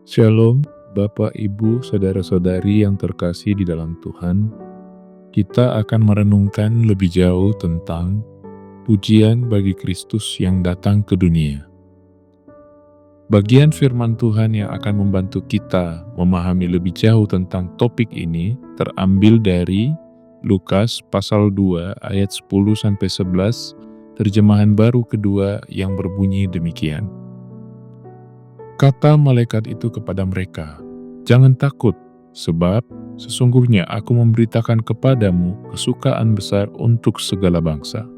Shalom, Bapak, Ibu, Saudara-saudari yang terkasih di dalam Tuhan. Kita akan merenungkan lebih jauh tentang pujian bagi Kristus yang datang ke dunia. Bagian firman Tuhan yang akan membantu kita memahami lebih jauh tentang topik ini terambil dari Lukas pasal 2 ayat 10-11, terjemahan baru kedua yang berbunyi demikian. Kata malaikat itu kepada mereka, "Jangan takut, sebab sesungguhnya aku memberitakan kepadamu kesukaan besar untuk segala bangsa.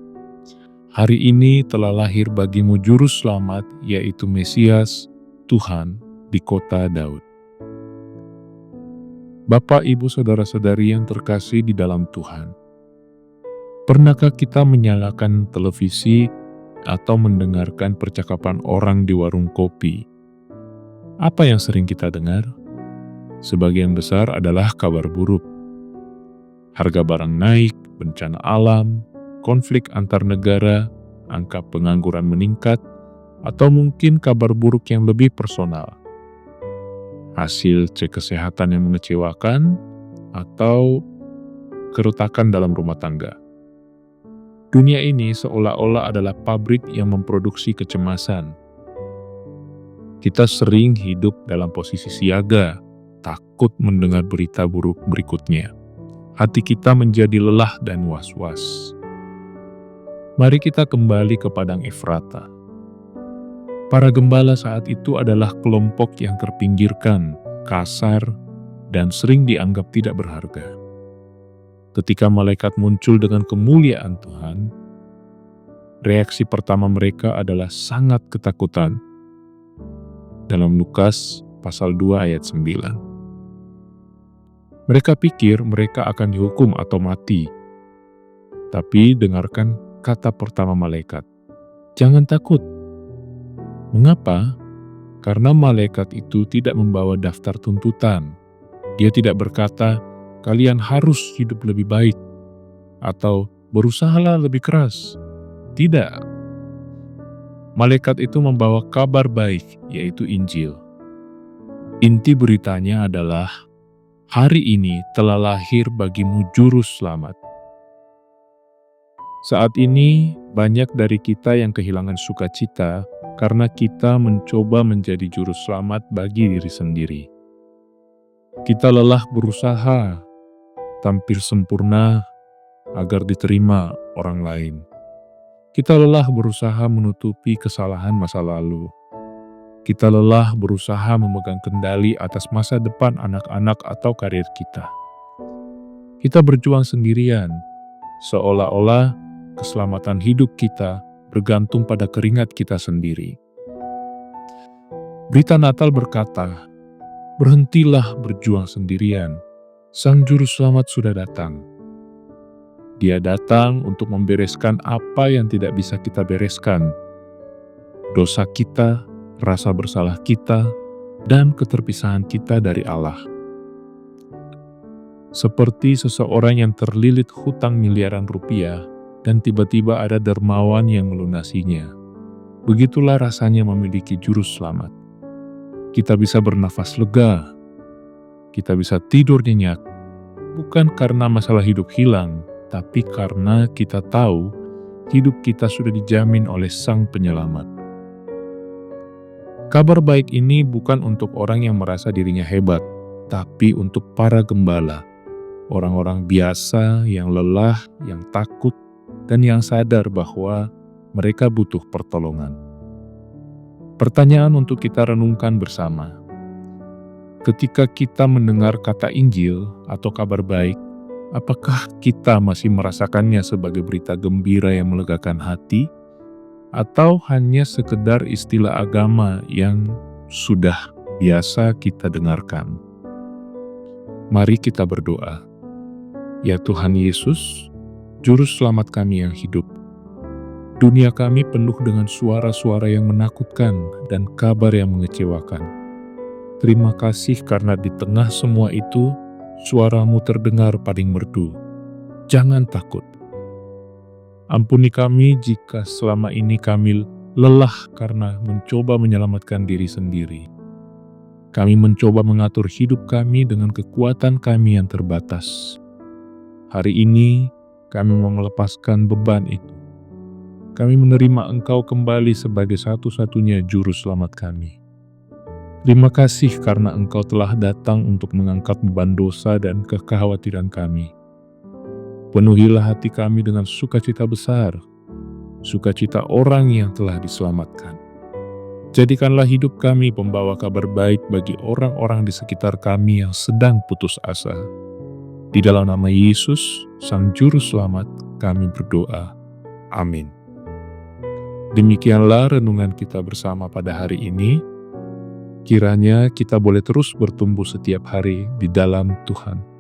Hari ini telah lahir bagimu juru selamat, yaitu Mesias, Tuhan, di kota Daud." Bapak, Ibu, Saudara-saudari yang terkasih di dalam Tuhan, pernahkah kita menyalakan televisi atau mendengarkan percakapan orang di warung kopi? Apa yang sering kita dengar? Sebagian besar adalah kabar buruk. Harga barang naik, bencana alam, konflik antar negara, angka pengangguran meningkat, atau mungkin kabar buruk yang lebih personal. Hasil cek kesehatan yang mengecewakan, atau keretakan dalam rumah tangga. Dunia ini seolah-olah adalah pabrik yang memproduksi kecemasan. Kita sering hidup dalam posisi siaga, takut mendengar berita buruk berikutnya. Hati kita menjadi lelah dan was-was. Mari kita kembali ke padang Efrata. Para gembala saat itu adalah kelompok yang terpinggirkan, kasar, dan sering dianggap tidak berharga. Ketika malaikat muncul dengan kemuliaan Tuhan, reaksi pertama mereka adalah sangat ketakutan. Dalam Lukas pasal 2 ayat 9. Mereka pikir mereka akan dihukum atau mati. Tapi dengarkan kata pertama malaikat, "Jangan takut." Mengapa? Karena malaikat itu tidak membawa daftar tuntutan. Dia tidak berkata, "Kalian harus hidup lebih baik," atau "berusahalah lebih keras." Tidak. Malaikat itu membawa kabar baik, yaitu Injil. Inti beritanya adalah, hari ini telah lahir bagimu juru selamat. Saat ini, banyak dari kita yang kehilangan sukacita karena kita mencoba menjadi juru selamat bagi diri sendiri. Kita lelah berusaha, tampil sempurna agar diterima orang lain. Kita lelah berusaha menutupi kesalahan masa lalu. Kita lelah berusaha memegang kendali atas masa depan anak-anak atau karir kita. Kita berjuang sendirian, seolah-olah keselamatan hidup kita bergantung pada keringat kita sendiri. Berita Natal berkata, "Berhentilah berjuang sendirian, Sang Juru Selamat sudah datang." Dia datang untuk membereskan apa yang tidak bisa kita bereskan. Dosa kita, rasa bersalah kita, dan keterpisahan kita dari Allah. Seperti seseorang yang terlilit hutang miliaran rupiah dan tiba-tiba ada dermawan yang melunasinya. Begitulah rasanya memiliki juru selamat. Kita bisa bernafas lega, kita bisa tidur nyenyak, bukan karena masalah hidup hilang, tapi karena kita tahu hidup kita sudah dijamin oleh Sang Penyelamat. Kabar baik ini bukan untuk orang yang merasa dirinya hebat, tapi untuk para gembala, orang-orang biasa yang lelah, yang takut, dan yang sadar bahwa mereka butuh pertolongan. Pertanyaan untuk kita renungkan bersama. Ketika kita mendengar kata Injil atau kabar baik, apakah kita masih merasakannya sebagai berita gembira yang melegakan hati, atau hanya sekedar istilah agama yang sudah biasa kita dengarkan? Mari kita berdoa. Ya Tuhan Yesus, Juru Selamat kami yang hidup, dunia kami penuh dengan suara-suara yang menakutkan dan kabar yang mengecewakan. Terima kasih karena di tengah semua itu, suara-Mu terdengar paling merdu. Jangan takut. Ampuni kami jika selama ini kami lelah karena mencoba menyelamatkan diri sendiri. Kami mencoba mengatur hidup kami dengan kekuatan kami yang terbatas. Hari ini, kami mau melepaskan beban itu. Kami menerima Engkau kembali sebagai satu-satunya juru selamat kami. Terima kasih karena Engkau telah datang untuk mengangkat beban dosa dan kekhawatiran kami. Penuhilah hati kami dengan sukacita besar, sukacita orang yang telah diselamatkan. Jadikanlah hidup kami pembawa kabar baik bagi orang-orang di sekitar kami yang sedang putus asa. Di dalam nama Yesus, Sang Juru Selamat, kami berdoa. Amin. Demikianlah renungan kita bersama pada hari ini. Kiranya kita boleh terus bertumbuh setiap hari di dalam Tuhan.